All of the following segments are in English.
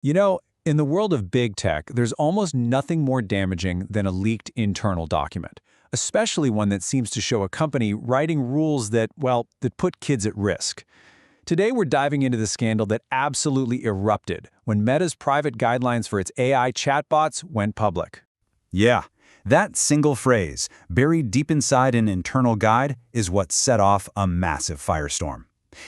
You know, in the world of big tech, there's almost nothing more damaging than a leaked internal document, especially one that seems to show a company writing rules that, well, that put kids at risk. Today, we're diving into the scandal that absolutely erupted when Meta's private guidelines for its AI chatbots went public. Yeah, that single phrase, buried deep inside an internal guide, is what set off a massive firestorm.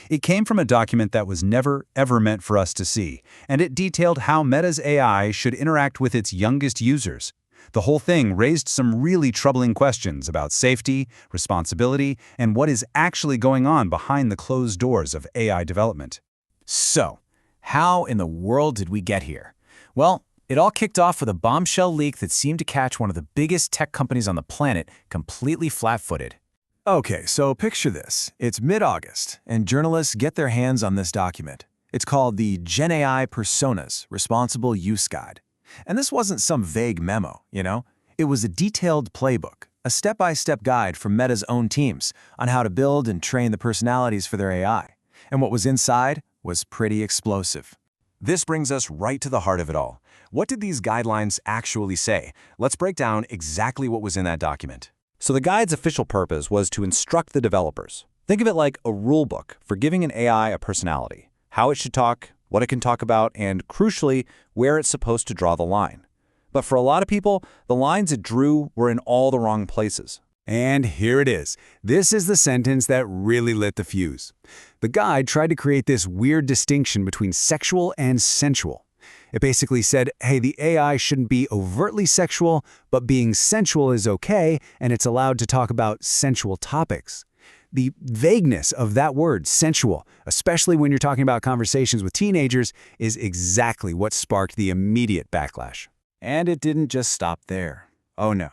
It came from a document that was never, ever meant for us to see, and it detailed how Meta's AI should interact with its youngest users. The whole thing raised some really troubling questions about safety, responsibility, and what is actually going on behind the closed doors of AI development. So, how in the world did we get here? Well, it all kicked off with a bombshell leak that seemed to catch one of the biggest tech companies on the planet completely flat-footed. Okay, so picture this. It's mid-August, and journalists get their hands on this document. It's called the Gen AI Personas Responsible Use Guide. And this wasn't some vague memo, you know? It was a detailed playbook, a step-by-step guide from Meta's own teams on how to build and train the personalities for their AI. And what was inside was pretty explosive. This brings us right to the heart of it all. What did these guidelines actually say? Let's break down exactly what was in that document. So the guide's official purpose was to instruct the developers. Think of it like a rule book for giving an AI a personality, how it should talk, what it can talk about, and crucially, where it's supposed to draw the line. But for a lot of people, the lines it drew were in all the wrong places. And here it is. This is the sentence that really lit the fuse. The guide tried to create this weird distinction between sexual and sensual. It basically said, hey, the AI shouldn't be overtly sexual, but being sensual is okay, and it's allowed to talk about sensual topics. The vagueness of that word, sensual, especially when you're talking about conversations with teenagers, is exactly what sparked the immediate backlash. And it didn't just stop there. Oh no.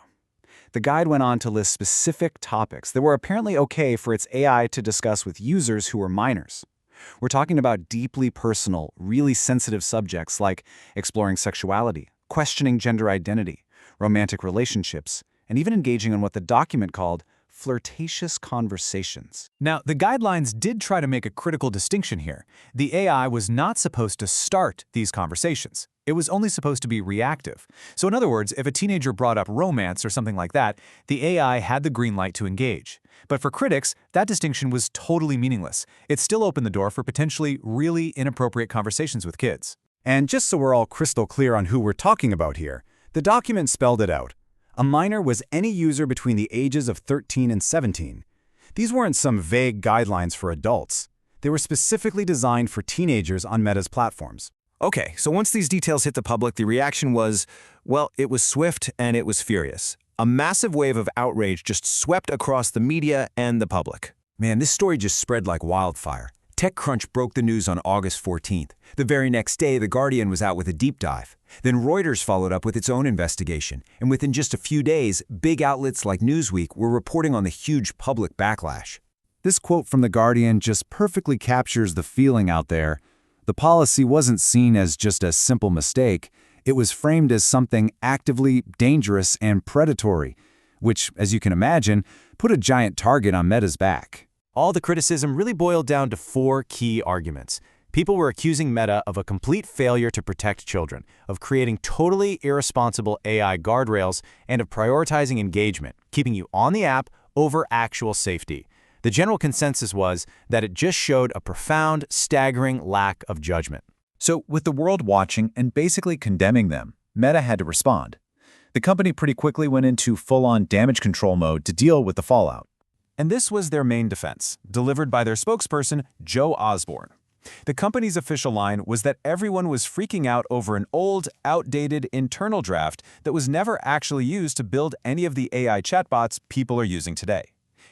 The guide went on to list specific topics that were apparently okay for its AI to discuss with users who were minors. We're talking about deeply personal, really sensitive subjects like exploring sexuality, questioning gender identity, romantic relationships, and even engaging in what the document called flirtatious conversations. Now, the guidelines did try to make a critical distinction here. The AI was not supposed to start these conversations. It was only supposed to be reactive. So in other words, if a teenager brought up romance or something like that, the AI had the green light to engage. But for critics, that distinction was totally meaningless. It still opened the door for potentially really inappropriate conversations with kids. And just so we're all crystal clear on who we're talking about here, the document spelled it out. A minor was any user between the ages of 13 and 17. These weren't some vague guidelines for adults. They were specifically designed for teenagers on Meta's platforms. Okay, so once these details hit the public, the reaction was, well, it was swift and it was furious. A massive wave of outrage just swept across the media and the public. Man, this story just spread like wildfire. TechCrunch broke the news on August 14th. The very next day, The Guardian was out with a deep dive. Then Reuters followed up with its own investigation. And within just a few days, big outlets like Newsweek were reporting on the huge public backlash. This quote from The Guardian just perfectly captures the feeling out there. The policy wasn't seen as just a simple mistake. It was framed as something actively dangerous and predatory, which, as you can imagine, put a giant target on Meta's back. All the criticism really boiled down to four key arguments. People were accusing Meta of a complete failure to protect children, of creating totally irresponsible AI guardrails, and of prioritizing engagement, keeping you on the app over actual safety. The general consensus was that it just showed a profound, staggering lack of judgment. So, with the world watching and basically condemning them, Meta had to respond. The company pretty quickly went into full-on damage control mode to deal with the fallout. And this was their main defense, delivered by their spokesperson, Joe Osborne. The company's official line was that everyone was freaking out over an old, outdated internal draft that was never actually used to build any of the AI chatbots people are using today.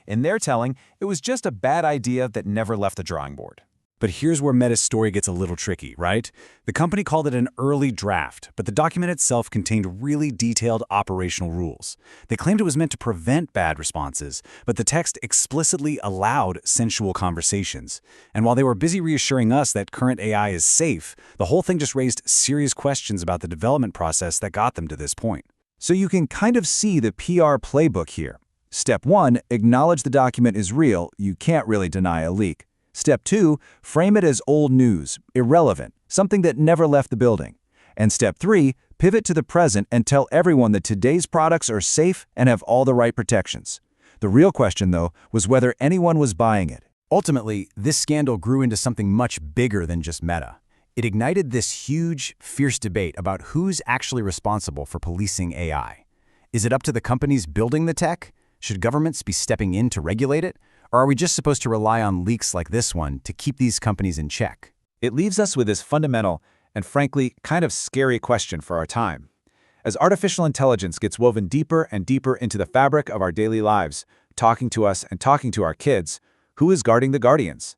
In their telling, it was just a bad idea that never left the drawing board. But here's where Meta's story gets a little tricky, right? The company called it an early draft, but the document itself contained really detailed operational rules. They claimed it was meant to prevent bad responses, but the text explicitly allowed sensual conversations. And while they were busy reassuring us that current AI is safe, the whole thing just raised serious questions about the development process that got them to this point. So you can kind of see the PR playbook here. Step 1, acknowledge the document is real. You can't really deny a leak. Step 2, frame it as old news, irrelevant, something that never left the building. And step 3, pivot to the present and tell everyone that today's products are safe and have all the right protections. The real question, though, was whether anyone was buying it. Ultimately, this scandal grew into something much bigger than just Meta. It ignited this huge, fierce debate about who's actually responsible for policing AI. Is it up to the companies building the tech? Should governments be stepping in to regulate it? Or are we just supposed to rely on leaks like this one to keep these companies in check? It leaves us with this fundamental and frankly kind of scary question for our time. As artificial intelligence gets woven deeper and deeper into the fabric of our daily lives, talking to us and talking to our kids, who is guarding the guardians?